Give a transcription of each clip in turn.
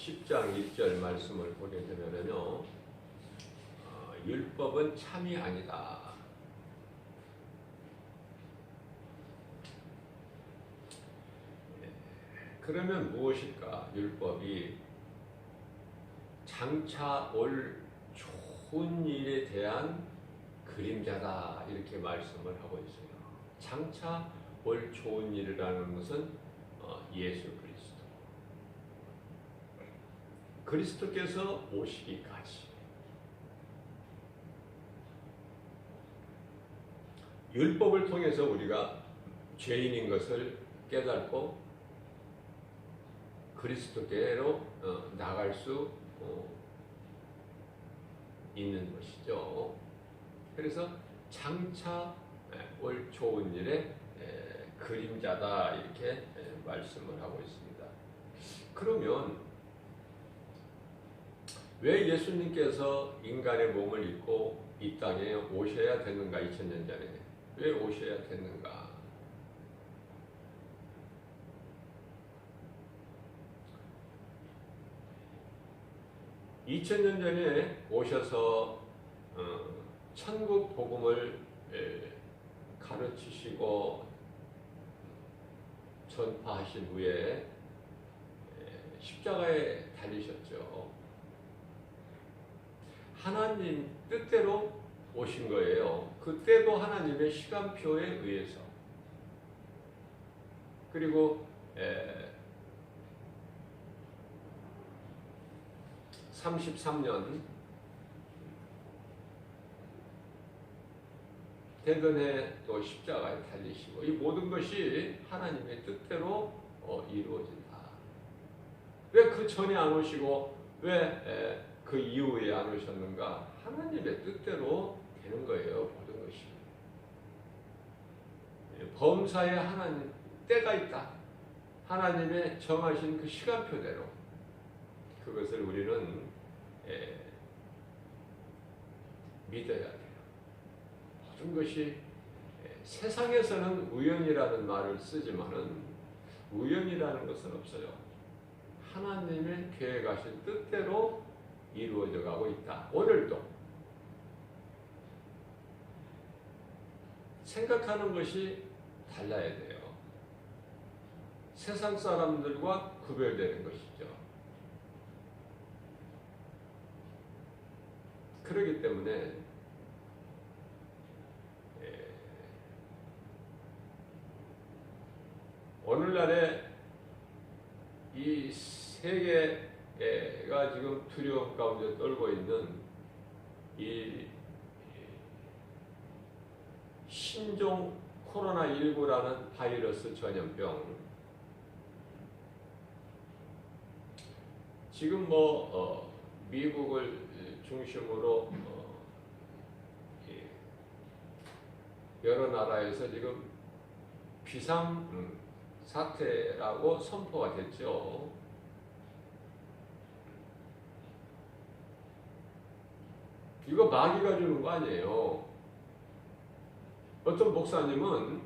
10장 1절 말씀을 보게 되면요, 율법은 참이 아니다. 그러면 무엇일까? 율법이 장차 올 좋은 일에 대한 그림자다, 이렇게 말씀을 하고 있어요. 장차 올 좋은 일이라는 것은 예수 그리스도. 그리스도께서 오시기까지. 율법을 통해서 우리가 죄인인 것을 깨닫고 그리스도께로 나갈 수 있는 것이죠. 그래서 장차 올 좋은 일의 그림자다, 이렇게 말씀을 하고 있습니다. 그러면 왜 예수님께서 인간의 몸을 입고 이 땅에 오셔야 되는가? 2000년 전에 왜 오셔야 되는가? 2000년 전에 오셔서 천국 복음을 가르치시고 전파하신 후에 십자가에 달리셨죠. 하나님 뜻대로 오신 거예요. 그때도 하나님의 시간표에 의해서. 그리고 33년 되던 해 또 십자가에 달리시고, 이 모든 것이 하나님의 뜻대로 이루어진다. 왜 그 전에 안 오시고 왜 그 이후에 안 오셨는가? 하나님의 뜻대로 되는 거예요, 모든 것이. 범사에 하나님 때가 있다. 하나님의 정하신 그 시간표대로. 그것을 우리는 믿어야 돼요. 모든 것이 세상에서는 우연이라는 말을 쓰지만은 우연이라는 것은 없어요. 하나님의 계획하신 뜻대로 이루어져 가고 있다. 오늘도 생각하는 것이 달라야 돼요. 세상 사람들과 구별되는 것이죠. 그렇기 때문에 오늘날에 이 세계가 지금 두려움 가운데 떨고 있는 이 신종 코로나19라는 바이러스 전염병, 지금 미국을 중심으로 여러 나라에서 지금 비상 사태라고 선포가 됐죠. 이거 마귀가 주는 거 아니에요. 어떤 목사님은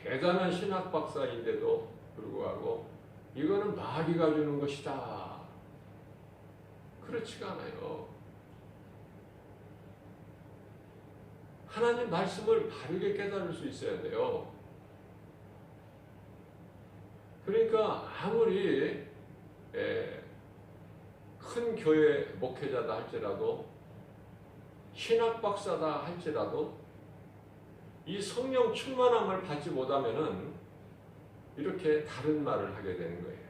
대단한 신학 박사인데도 불구하고 이거는 마귀가 주는 것이다. 그렇지가 않아요. 하나님 말씀을 바르게 깨달을 수 있어야 돼요. 그러니까 아무리 큰 교회 목회자다 할지라도, 신학 박사다 할지라도 이 성령 충만함을 받지 못하면은 이렇게 다른 말을 하게 되는 거예요.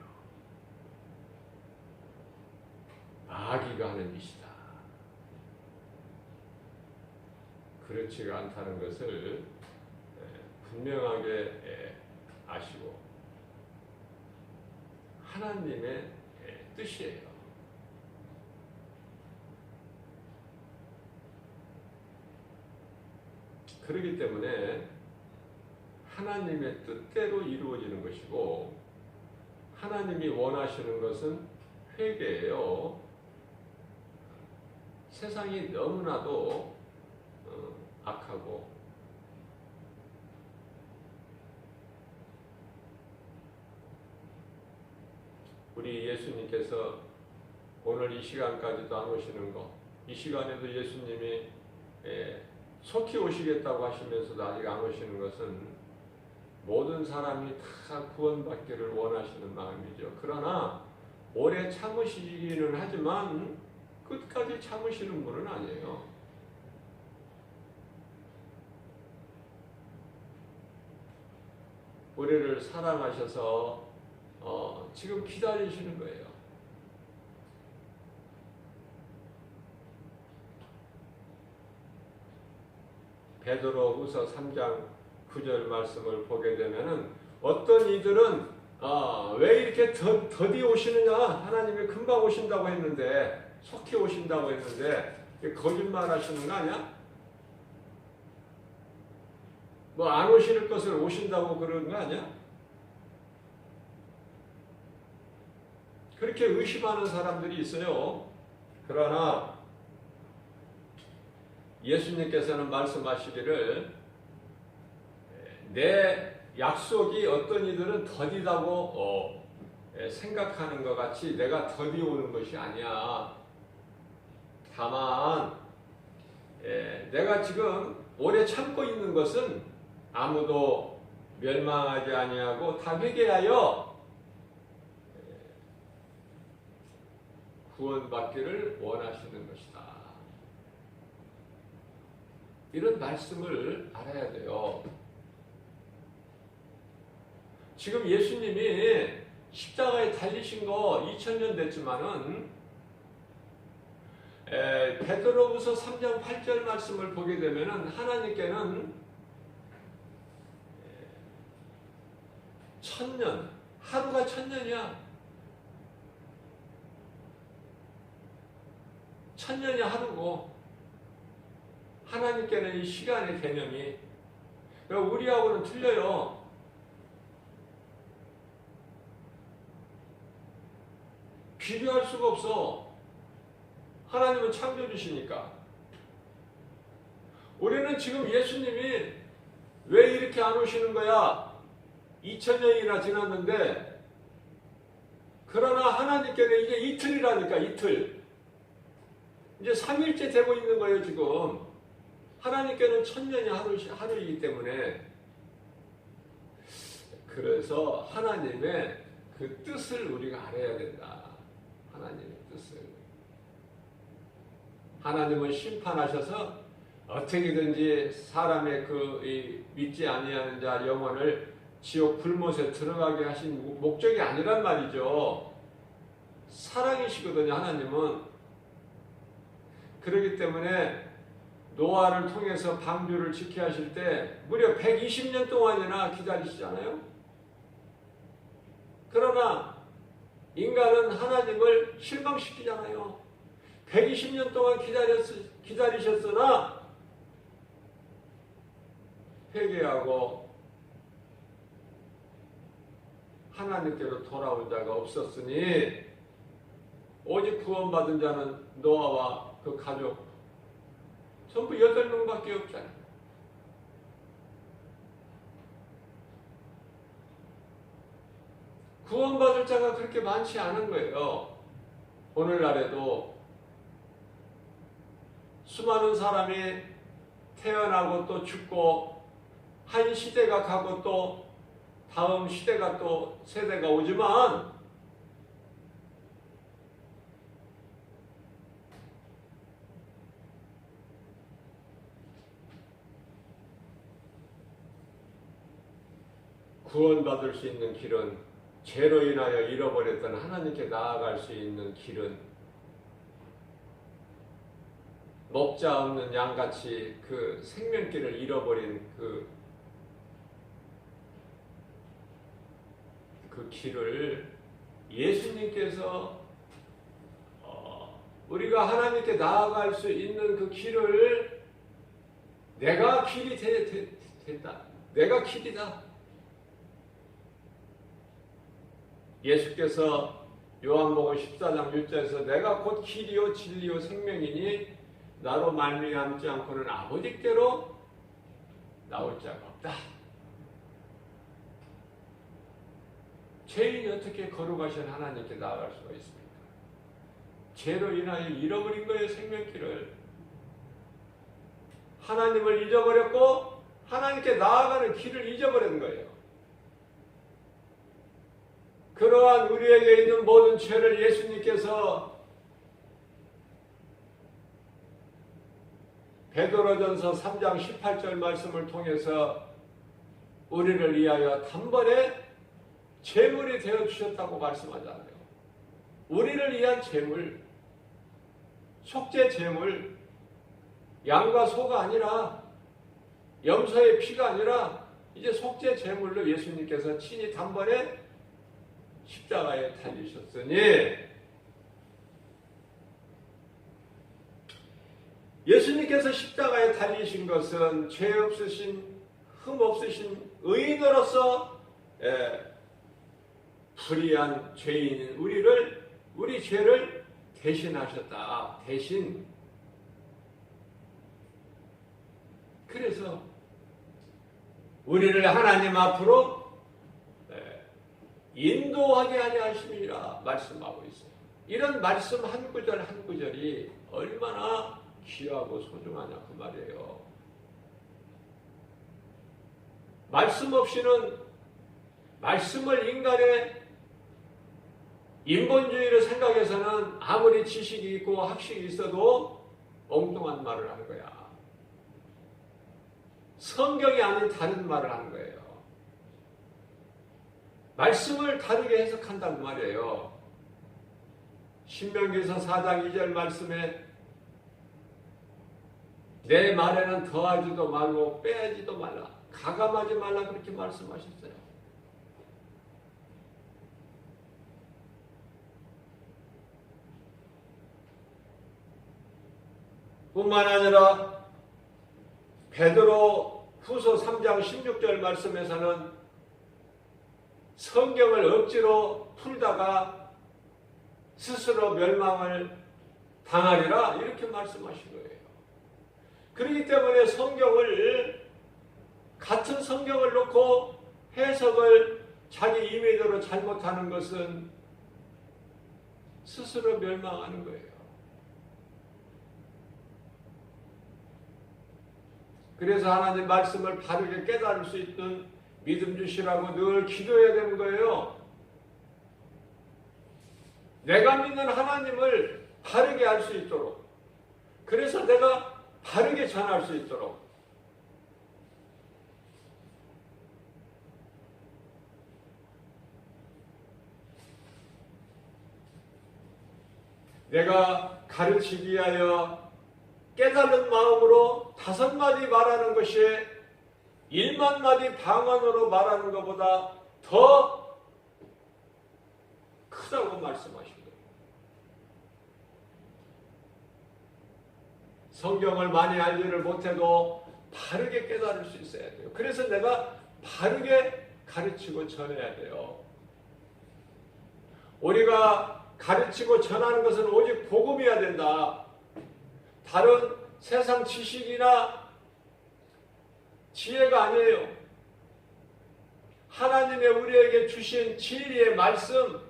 마귀가 하는 짓이다. 그렇지가 않다는 것을 분명하게 아시고, 하나님의 뜻이에요. 그렇기 때문에 하나님의 뜻대로 이루어지는 것이고, 하나님이 원하시는 것은 회개예요. 세상이 너무나도 악하고 우리 예수님께서 오늘 이 시간까지도 안 오시는 거, 이 시간에도 예수님이 속히 오시겠다고 하시면서도 아직 안 오시는 것은 모든 사람이 다 구원받기를 원하시는 마음이죠. 그러나 오래 참으시기는 하지만 끝까지 참으시는 분은 아니에요. 우리를 사랑하셔서 지금 기다리시는 거예요. 베드로후서 3장 9절 말씀을 보게 되면은 어떤 이들은 왜 이렇게 더디 오시느냐, 하나님이 금방 오신다고 했는데, 속히 오신다고 했는데 거짓말 하시는 거 아니야? 뭐 안 오실 것을 오신다고 그러는 거 아니야? 그렇게 의심하는 사람들이 있어요. 그러나 예수님께서는 말씀하시기를 내 약속이 어떤 이들은 더디다고 생각하는 것 같이 내가 더디 오는 것이 아니야. 다만 내가 지금 오래 참고 있는 것은 아무도 멸망하지 아니하고 다 회개하여 구원받기를 원하시는 것이다. 이런 말씀을 알아야 돼요. 지금 예수님이 십자가에 달리신 거 2000년 됐지만은 베드로후서 3장 8절 말씀을 보게 되면은 하나님께는 1000년, 하루가 1000년이야. 1000년이 하루고 하나님께는 이 시간의 개념이 우리하고는 틀려요. 비교할 수가 없어. 하나님은 창조주시니까. 우리는 지금 예수님이 왜 이렇게 안 오시는 거야? 2000년이나 지났는데, 그러나 하나님께는 이제 이틀이라니까, 이틀. 이제 3일째 되고 있는 거예요, 지금. 하나님께는 1000년이 하루이기 때문에. 그래서 하나님의 그 뜻을 우리가 알아야 된다. 하나님의 뜻을. 하나님은 심판하셔서 어떻게든지 사람의 믿지 아니하는 자 영혼을 지옥 불못에 들어가게 하신 목적이 아니란 말이죠. 사랑이시거든요, 하나님은. 그렇기 때문에 노아를 통해서 방주를 지게 하실 때 무려 120년 동안이나 기다리시잖아요. 그러나 인간은 하나님을 실망시키잖아요. 120년 동안 기다리셨으나 회개하고 하나님께로 돌아온 자가 없었으니 오직 구원받은 자는 노아와 그 가족 전부 8명밖에 없잖아요. 구원받을 자가 그렇게 많지 않은 거예요. 오늘날에도 수많은 사람이 태어나고 또 죽고 한 시대가 가고 또 다음 시대가 또 세대가 오지만 구원받을 수 있는 길은 죄로 인하여 잃어버렸던 하나님께 나아갈 수 있는 길은 목자 없는 양같이 그 생명길을 잃어버린 그 길을 예수님께서 우리가 하나님께 나아갈 수 있는 그 길을 내가 길이 됐다. 내가 길이다. 예수께서 요한복음 14장 1절에서 내가 곧 길이요 진리요 생명이니 나로 말미암지 않고는 아버지께로 나올 자가 없다. 죄인이 어떻게 거룩하신 하나님께 나아갈 수가 있습니까? 죄로 인하여 잃어버린 거예요, 생명길을. 하나님을 잊어버렸고 하나님께 나아가는 길을 잊어버린 거예요. 그러한 우리에게 있는 모든 죄를 예수님께서 베드로전서 3장 18절 말씀을 통해서 우리를 위하여 단번에 제물이 되어주셨다고 말씀하잖아요. 우리를 위한 제물, 속죄 제물, 양과 소가 아니라 염소의 피가 아니라 이제 속죄 제물로 예수님께서 친히 단번에 십자가에 달리셨으니 예수님께서 십자가에 달리신 것은 죄 없으신 흠 없으신 의인으로서 불의한 죄인인 우리 죄를 대신하셨다. 대신. 그래서 우리를 하나님 앞으로 인도하게 하려 하심이라 말씀하고 있어요. 이런 말씀 한 구절 한 구절이 얼마나 귀하고 소중하냐 그 말이에요. 말씀 없이는 말씀을 인간의 인본주의를 생각해서는 아무리 지식이 있고 학식이 있어도 엉뚱한 말을 하는 거야. 성경이 아닌 다른 말을 하는 거예요. 말씀을 다르게 해석한다는 말이에요. 신명기서 4장 2절 말씀에 내 말에는 더하지도 말고 빼지도 말라. 가감하지 말라 그렇게 말씀하셨어요. 뿐만 아니라 베드로 후서 3장 16절 말씀에서는 성경을 억지로 풀다가 스스로 멸망을 당하리라 이렇게 말씀하신 거예요. 그렇기 때문에 같은 성경을 놓고 해석을 자기 이미지로 잘못하는 것은 스스로 멸망하는 거예요. 그래서 하나님 말씀을 바르게 깨달을 수 있는 믿음 주시라고 늘 기도해야 되는 거예요. 내가 믿는 하나님을 바르게 알 수 있도록, 그래서 내가 바르게 전할 수 있도록 내가 가르치기 위하여 깨달은 마음으로 5마디 말하는 것이 1만 마디 방언으로 말하는 것보다 더 크다고 말씀하신 거예요. 성경을 많이 알지를 못해도 바르게 깨달을 수 있어야 돼요. 그래서 내가 바르게 가르치고 전해야 돼요. 우리가 가르치고 전하는 것은 오직 복음이어야 된다. 다른 세상 지식이나 지혜가 아니에요. 하나님의 우리에게 주신 진리의 말씀,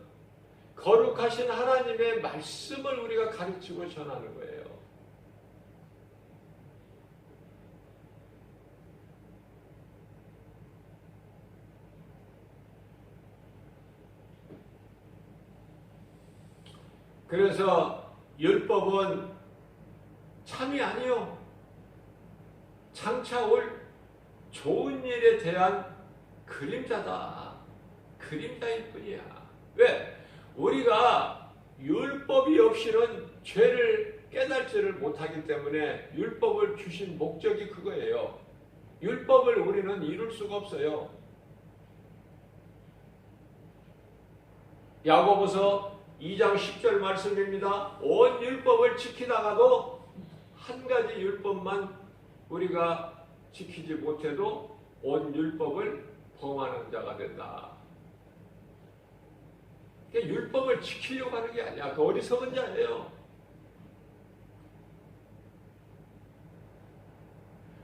거룩하신 하나님의 말씀을 우리가 가르치고 전하는 거예요. 그래서 율법은 참이 아니요. 장차 올 좋은 일에 대한 그림자다. 그림자일 뿐이야. 왜? 우리가 율법이 없이는 죄를 깨달지를 못하기 때문에 율법을 주신 목적이 그거예요. 율법을 우리는 이룰 수가 없어요. 야고보서 2장 10절 말씀입니다. 온 율법을 지키다가도 한 가지 율법만 우리가 지키지 못해도 온 율법을 범하는 자가 된다. 율법을 지키려고 하는 게 아니야. 그 어리석은 자예요.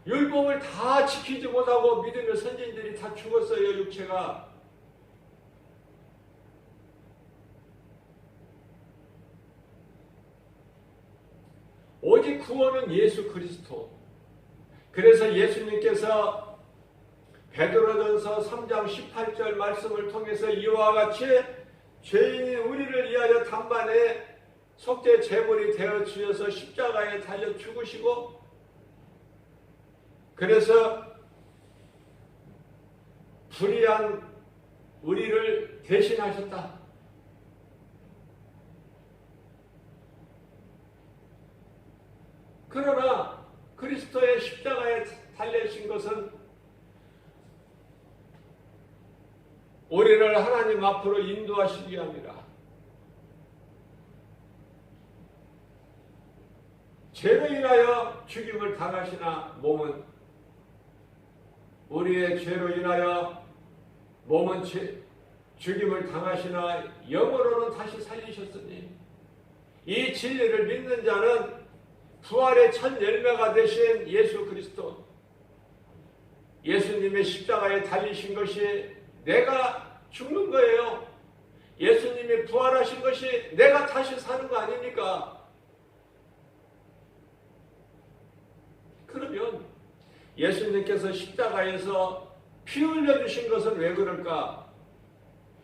율법을 다 지키지 못하고 믿음의 선진들이 다 죽었어요. 육체가. 오직 구원은 예수 그리스도. 그래서 예수님께서 베드로전서 3장 18절 말씀을 통해서 이와 같이 죄인인 우리를 위하여 단번에 속죄 제물이 되어 주셔서 십자가에 달려 죽으시고, 그래서 불의한 우리를 대신하셨다. 그러나 그리스도의 십자가에 달리신 것은 우리를 하나님 앞으로 인도하시기 위함이라. 죄로 인하여 죽임을 당하시나 몸은, 우리의 죄로 인하여 몸은 죽임을 당하시나 영으로는 다시 살리셨으니, 이 진리를 믿는 자는 부활의 첫 열매가 되신 예수 그리스도, 예수님의 십자가에 달리신 것이 내가 죽는 거예요. 예수님이 부활하신 것이 내가 다시 사는 거 아닙니까? 그러면 예수님께서 십자가에서 피 흘려주신 것은 왜 그럴까?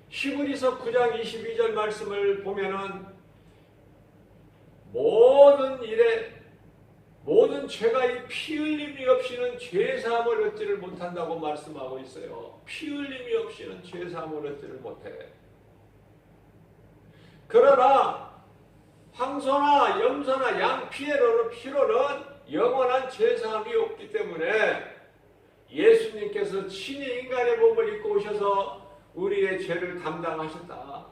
히브리서 9장 22절 말씀을 보면은 모든 일에 모든 죄가 이 피 흘림이 없이는 죄사함을 얻지를 못한다고 말씀하고 있어요. 피 흘림이 없이는 죄사함을 얻지를 못해. 그러나 황소나 염소나 양 피로는 영원한 죄사함이 없기 때문에 예수님께서 친히 인간의 몸을 입고 오셔서 우리의 죄를 담당하셨다.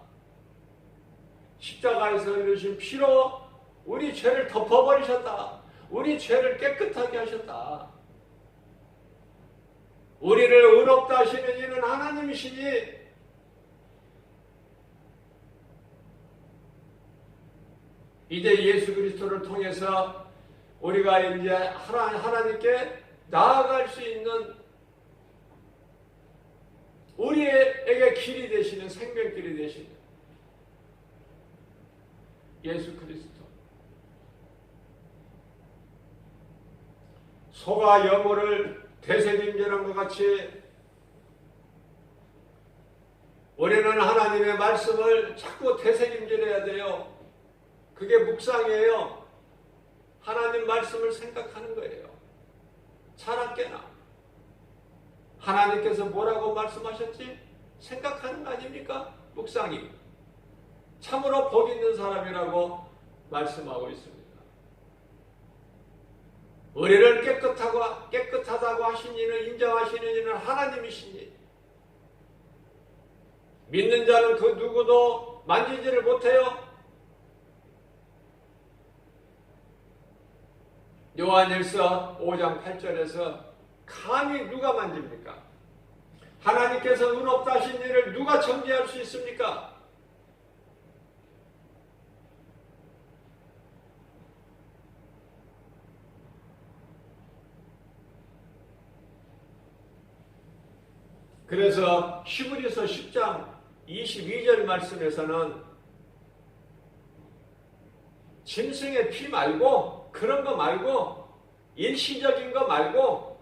십자가에서 흘리신 피로 우리 죄를 덮어버리셨다. 우리 죄를 깨끗하게 하셨다. 우리를 의롭다 하시는 이는 하나님이시니, 이제 예수 그리스도를 통해서 우리가 이제 하나님께 나아갈 수 있는, 우리에게 길이 되시는, 생명길이 되시는 예수 그리스도. 소가 여모를 되새김질한 것 같이 우리는 하나님의 말씀을 자꾸 되새김질해야 돼요. 그게 묵상이에요. 하나님 말씀을 생각하는 거예요. 차랍게나 하나님께서 뭐라고 말씀하셨지? 생각하는 거 아닙니까? 묵상이. 참으로 복 있는 사람이라고 말씀하고 있습니다. 우리를 깨끗하다고 하신 이는, 인정하시는 이는 하나님이시니, 믿는 자는 그 누구도 만지지를 못해요. 요한일서 5장 8절에서 감히 누가 만집니까? 하나님께서 의롭다 하신 일을 누가 정죄할 수 있습니까? 그래서 히브리서 10장 22절 말씀에서는 짐승의 피 말고, 그런 거 말고, 일시적인 거 말고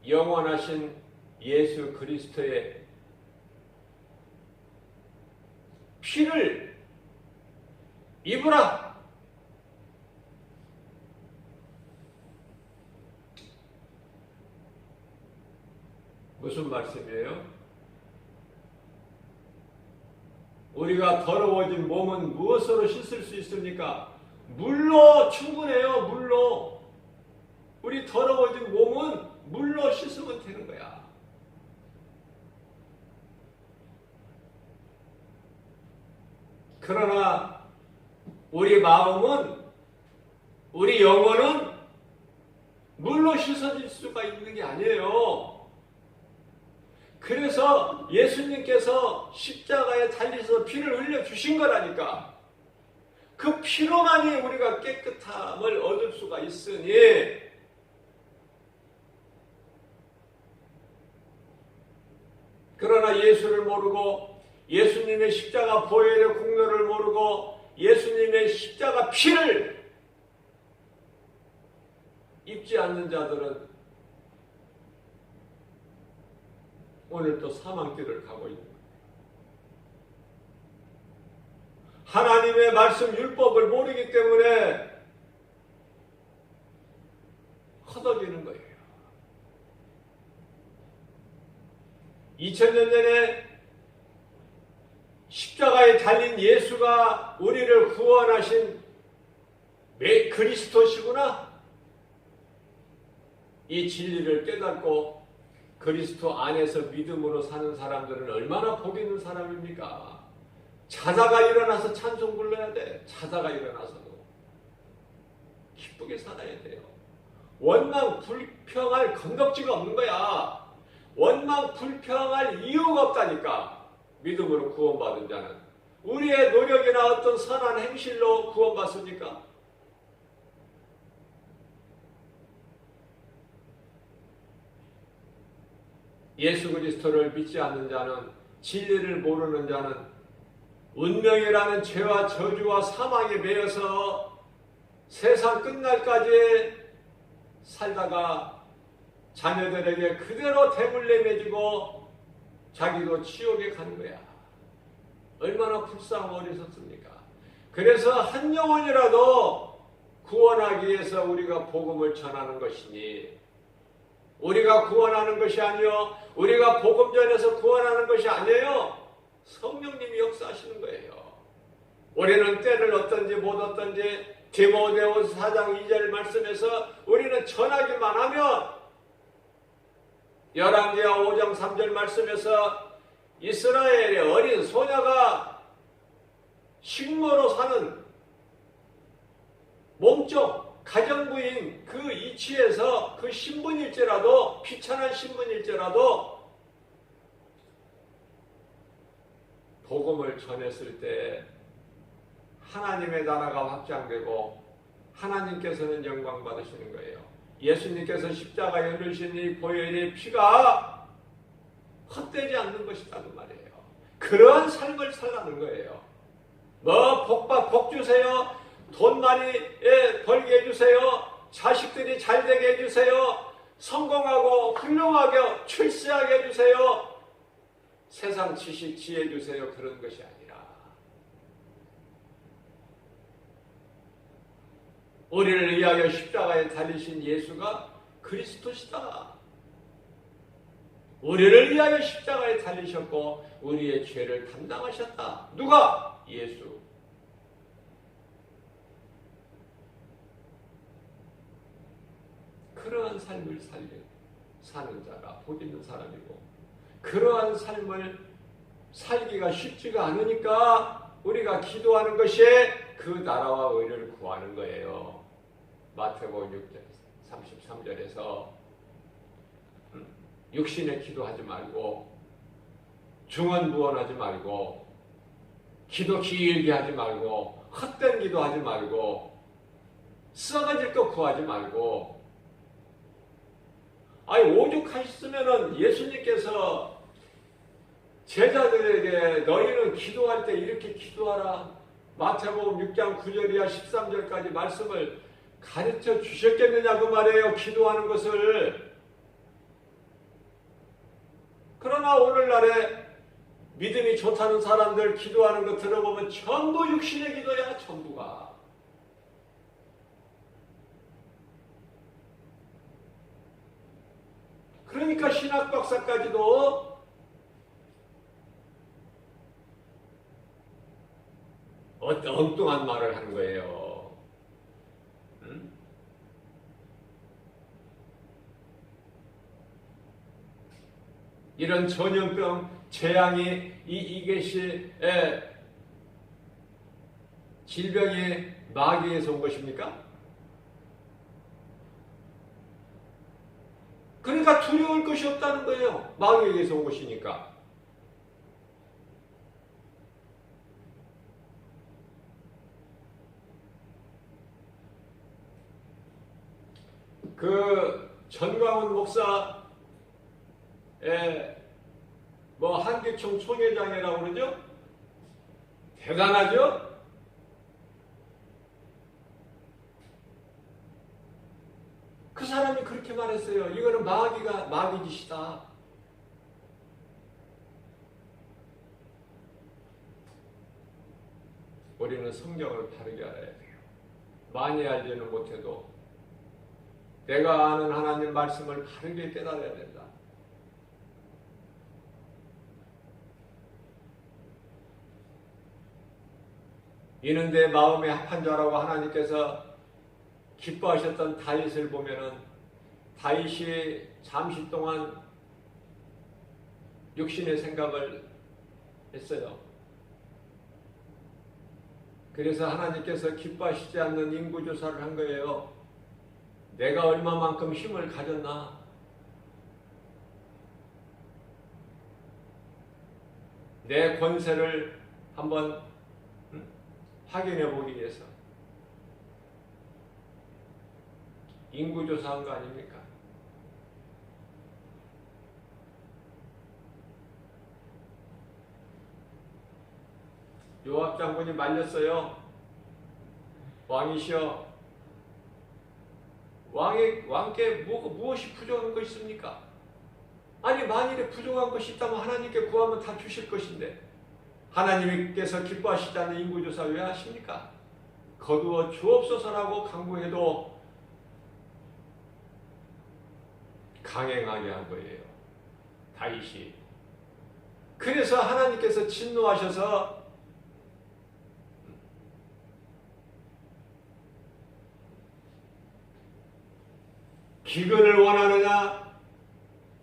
영원하신 예수 그리스도의 피를 입으라. 무슨 말씀이에요? 우리가 더러워진 몸은 무엇으로 씻을 수 있습니까? 물로 충분해요. 물로. 우리 더러워진 몸은 물로 씻으면 되는 거야. 그러나 우리 마음은, 우리 영혼은 물로 씻어질 수가 있는 게 아니에요. 그래서 예수님께서 십자가에 달리셔서 피를 흘려주신 거라니까. 그 피로만이 우리가 깨끗함을 얻을 수가 있으니, 그러나 예수를 모르고 예수님의 십자가 보혈의 공로를 모르고 예수님의 십자가 피를 입지 않는 자들은 오늘 또 사망길을 가고 있는 거예요. 하나님의 말씀 율법을 모르기 때문에 허덕이는 거예요. 2000년 전에 십자가에 달린 예수가 우리를 구원하신 그리스도시구나. 이 진리를 깨닫고 그리스도 안에서 믿음으로 사는 사람들은 얼마나 복 있는 사람입니까? 자다가 일어나서 찬송 불러야 돼. 자다가 일어나서도 기쁘게 살아야 돼요. 원망 불평할 건덕지가 없는 거야. 원망 불평할 이유가 없다니까. 믿음으로 구원받은 자는 우리의 노력이나 어떤 선한 행실로 구원받습니까? 예수 그리스도를 믿지 않는 자는, 진리를 모르는 자는 운명이라는 죄와 저주와 사망에 매여서 세상 끝날까지 살다가 자녀들에게 그대로 대물림 해주고 자기도 지옥에 가는 거야. 얼마나 불쌍하고 어리석습니까? 그래서 한 영혼이라도 구원하기 위해서 우리가 복음을 전하는 것이니, 우리가 구원하는 것이 아니요, 우리가 복음 전해서 구원하는 것이 아니에요. 성령님이 역사하시는 거예요. 우리는 때를 얻든지 못 얻든지 디모데후서 4장 2절 말씀에서 우리는 전하기만 하면, 열왕기하 5장 3절 말씀에서 이스라엘의 어린 소녀가 식모로 사는 몸종 가정부인 그 이치에서 그 신분일지라도, 비천한 신분일지라도 복음을 전했을 때 하나님의 나라가 확장되고 하나님께서는 영광 받으시는 거예요. 예수님께서 십자가에 흘리신 이 보혈의 피가 헛되지 않는 것이라는 말이에요. 그러한 삶을 살라는 거예요. 뭐 복 주세요, 돈 많이 벌게 해주세요, 자식들이 잘 되게 해주세요, 성공하고 훌륭하게 출세하게 해주세요, 세상 지식 지혜 주세요, 그런 것이 아니라 우리를 위하여 십자가에 달리신 예수가 그리스도시다. 우리를 위하여 십자가에 달리셨고 우리의 죄를 담당하셨다. 누가? 예수. 그러한 삶을 사는 자가 복 있는 사람이고, 그러한 삶을 살기가 쉽지가 않으니까 우리가 기도하는 것이 그 나라와 의를 구하는 거예요. 마태복음 6장 33절에서 육신의 기도하지 말고, 중언부언하지 말고, 기도 길게 하지 말고, 헛된 기도하지 말고, 썩어질 것 구하지 말고. 아니, 오죽하셨으면은 예수님께서 제자들에게 너희는 기도할 때 이렇게 기도하라, 마태복음 6장 9절 이하 13절까지 말씀을 가르쳐 주셨겠느냐 그 말이에요. 기도하는 것을. 그러나 오늘날에 믿음이 좋다는 사람들 기도하는 거 들어보면 전부 육신의 기도야, 전부가. 그러니까 신학 박사까지도 엉뚱한 말을 하는 거예요. 이런 전염병, 재앙이, 이것이 질병이 마귀에서 온 것입니까? 그러니까 두려울 것이 없다는 거예요. 마귀에게서 온 것이니까. 그 전광훈 목사의 한기총 총회장이라고 그러죠? 대단하죠? 그렇게 말했어요. 이거는 마귀 짓이다. 우리는 성경을 바르게 알아야 돼요. 많이 알지는 못해도 내가 아는 하나님 말씀을 바르게 깨달아야 된다. 이는 내 마음에 합한 자라고 하나님께서 기뻐하셨던 다윗을 보면은 다윗이 잠시 동안 육신의 생각을 했어요. 그래서 하나님께서 기뻐하시지 않는 인구조사를 한 거예요. 내가 얼마만큼 힘을 가졌나? 내 권세를 한번 확인해 보기 위해서 인구조사한 거 아닙니까? 요압 장군이 말렸어요. 왕이시여, 왕께 무엇이 부족한 것이 있습니까? 아니, 만일에 부족한 것이 있다면 하나님께 구하면 다 주실 것인데 하나님께서 기뻐하시지 않는 인구조사 왜 하십니까? 거두어 주옵소서라고 간구해도 강행하게 한 거예요, 다윗이. 그래서 하나님께서 진노하셔서 기근을 원하느냐,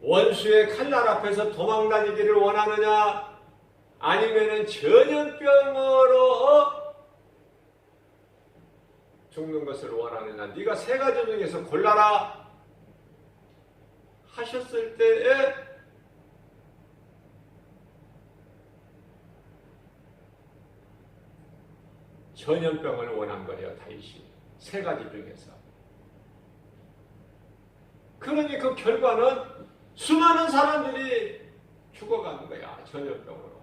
원수의 칼날 앞에서 도망다니기를 원하느냐, 아니면은 전염병으로 죽는 것을 원하느냐, 네가 세 가지 중에서 골라라 하셨을 때에 전염병을 원한 거예요, 다윗이. 세 가지 중에서. 그러니 그 결과는 수많은 사람들이 죽어가는 거야, 전염병으로.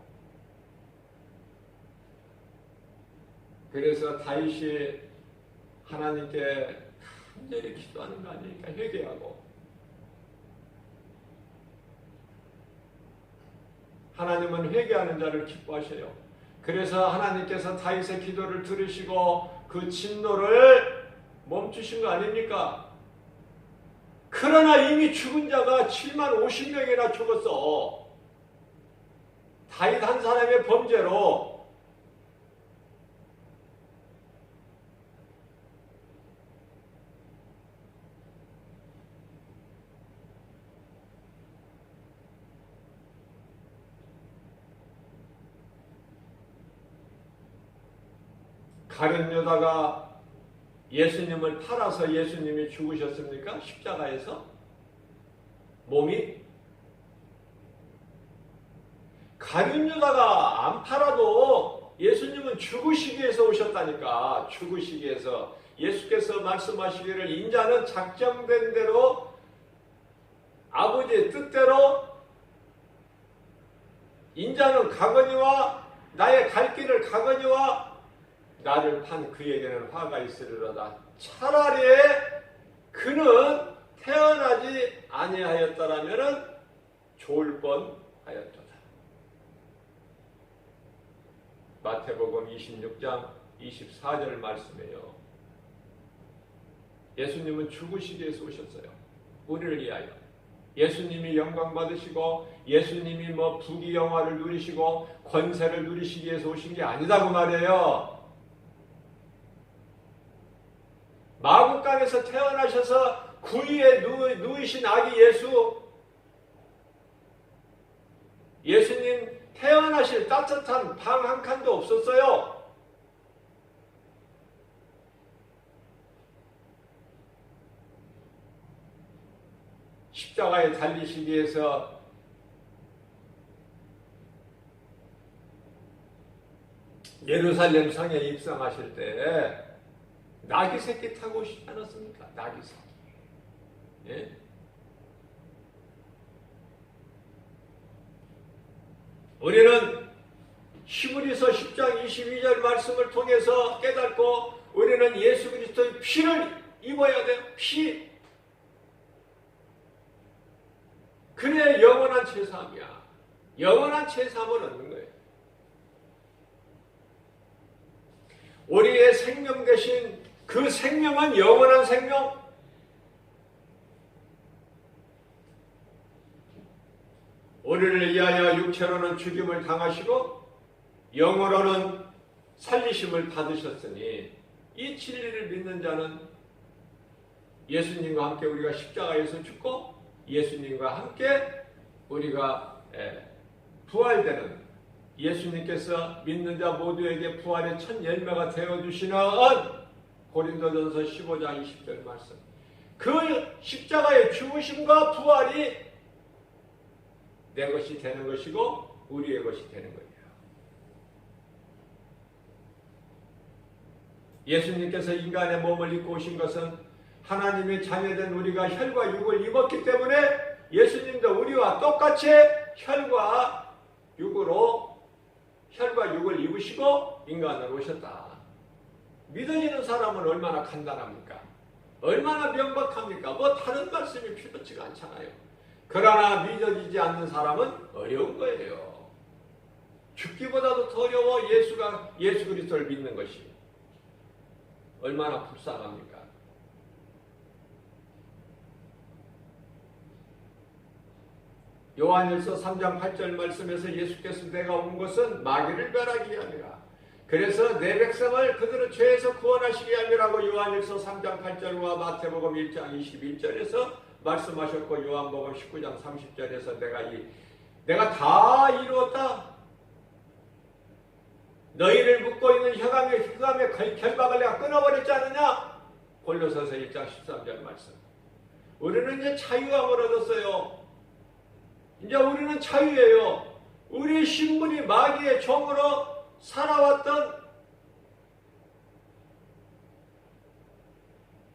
그래서 다윗이 하나님께 간절히 기도하는 거 아니니까 회개하고, 하나님은 회개하는 자를 기뻐하셔요. 그래서 하나님께서 다윗의 기도를 들으시고 그 진노를 멈추신 거 아닙니까? 그러나 이미 죽은 자가 7만 50명이나 죽었어. 다윗 한 사람의 범죄로. 가룟 유다가 예수님을 팔아서 예수님이 죽으셨습니까? 십자가에서? 몸이? 가룟 유다가 안 팔아도 예수님은 죽으시기 위해서 오셨다니까. 죽으시기 위해서. 예수께서 말씀하시기를 인자는 작정된 대로 아버지의 뜻대로 인자는 가거니와 나의 갈 길을 가거니와 나를 판 그에게는 화가 있으리로다. 차라리 그는 태어나지 아니하였더라면 좋을 뻔하였도다. 마태복음 26장 24절 말씀이에요. 예수님은 죽으시기 위해서 오셨어요. 우리를 위하여. 예수님이 영광 받으시고 예수님이 부귀영화를 누리시고 권세를 누리시기 위해서 오신 게 아니다고 말이에요. 마구간에서 태어나셔서 구유에 누이신 아기 예수님 태어나실 따뜻한 방 한 칸도 없었어요. 십자가에 달리시기 위해서 예루살렘 성에 입성하실 때 나귀 새끼 타고 오시지 않았습니까? 나귀 새끼. 예? 우리는 히브리서 10장 22절 말씀을 통해서 깨닫고 우리는 예수 그리스도의 피를 입어야 돼요. 피. 그래 영원한 죄사함이야. 영원한 죄사함을 얻는 거예요. 우리의 생명 대신 그 생명은 영원한 생명. 우리를 위하여 육체로는 죽임을 당하시고 영으로는 살리심을 받으셨으니 이 진리를 믿는 자는 예수님과 함께 우리가 십자가에서 죽고 예수님과 함께 우리가 부활되는, 예수님께서 믿는 자 모두에게 부활의 첫 열매가 되어주시는 고린도전서 15장 20절 말씀. 그 십자가의 죽으심과 부활이 내 것이 되는 것이고 우리의 것이 되는 거예요. 예수님께서 인간의 몸을 입고 오신 것은 하나님의 자녀된 우리가 혈과 육을 입었기 때문에 예수님도 우리와 똑같이 혈과 육을 입으시고 인간으로 오셨다. 믿어지는 사람은 얼마나 간단합니까? 얼마나 명백합니까? 뭐 다른 말씀이 필요치가 않잖아요. 그러나 믿어지지 않는 사람은 어려운 거예요. 죽기보다도 더 어려워 예수 그리스도를 믿는 것이. 얼마나 불쌍합니까? 요한일서 3장 8절 말씀에서 예수께서 내가 온 것은 마귀를 멸하기 위함이라. 그래서 내 백성을 그들의 죄에서 구원하시기 위함이라고 요한일서 3장 8절과 마태복음 1장 21절에서 말씀하셨고 요한복음 19장 30절에서 내가 다 이루었다. 너희를 묶고 있는 흑암의 결박을 내가 끊어버렸지 않느냐? 골로새서 1장 13절 말씀. 우리는 이제 자유함을 얻었어요. 이제 우리는 자유예요. 우리의 신분이 마귀의 종으로 살아왔던,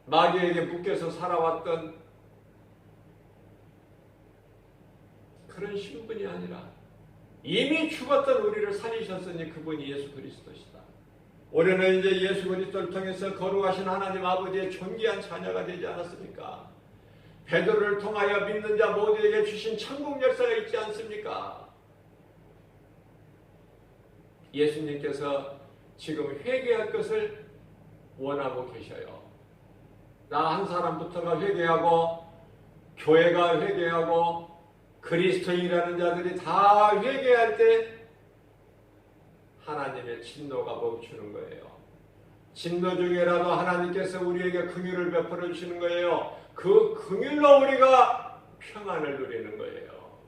마귀에게 묶여서 살아왔던 그런 신분이 아니라 이미 죽었던 우리를 살리셨으니 그분이 예수 그리스도시다. 우리는 이제 예수 그리스도를 통해서 거룩하신 하나님 아버지의 존귀한 자녀가 되지 않았습니까? 베드로를 통하여 믿는 자 모두에게 주신 천국 열쇠가 있지 않습니까? 예수님께서 지금 회개할 것을 원하고 계셔요. 나 한 사람부터가 회개하고 교회가 회개하고 그리스도인이라는 자들이 다 회개할 때 하나님의 진노가 멈추는 거예요. 진노 중에라도 하나님께서 우리에게 긍휼을 베풀어 주시는 거예요. 그 긍휼로 우리가 평안을 누리는 거예요.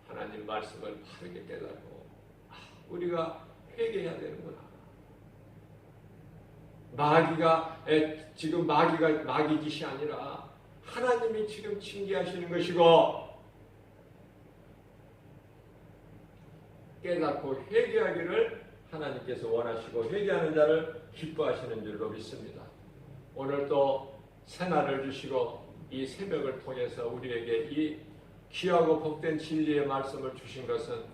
하나님 말씀을 바르게 깨닫고 우리가 회개해야 되는구나. 지금 마귀 짓이 아니라 하나님이 지금 징계하시는 것이고 깨닫고 회개하기를 하나님께서 원하시고 회개하는 자를 기뻐하시는 줄로 믿습니다. 오늘 또 새날을 주시고 이 새벽을 통해서 우리에게 이 귀하고 복된 진리의 말씀을 주신 것은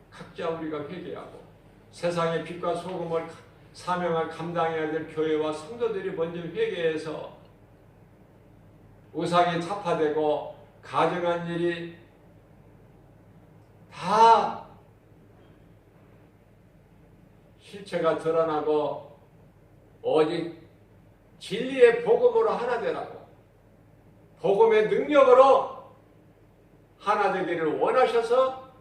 각자 우리가 회개하고 세상의 빛과 소금을 사명을 감당해야 될 교회와 성도들이 먼저 회개해서 우상이 타파되고 가증한 일이 다 실체가 드러나고 오직 진리의 복음으로 하나 되라고 복음의 능력으로 하나 되기를 원하셔서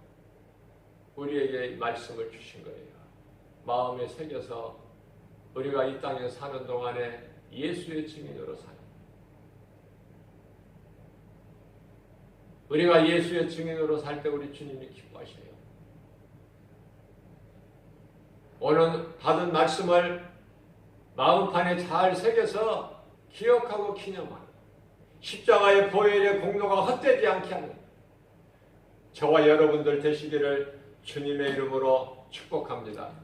우리에게 말씀을 주신 거예요. 마음에 새겨서 우리가 이 땅에 사는 동안에 예수의 증인으로 사는, 우리가 예수의 증인으로 살 때 우리 주님이 기뻐하셔요. 오늘 받은 말씀을 마음판에 잘 새겨서 기억하고 기념하는, 십자가의 보혈의 공로가 헛되지 않게 하는 저와 여러분들 되시기를 주님의 이름으로 축복합니다.